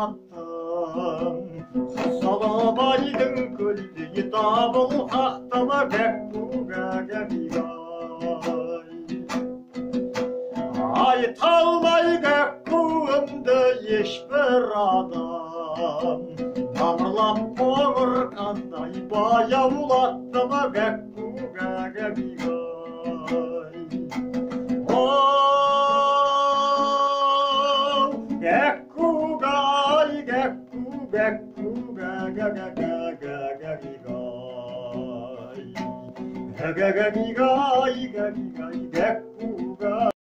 аттым Салабайдың көлдегі дабыл қақтама айта алмай көккуімді ешбір адам тамырлап қоңыр қандай баяулатты ма Gagagigay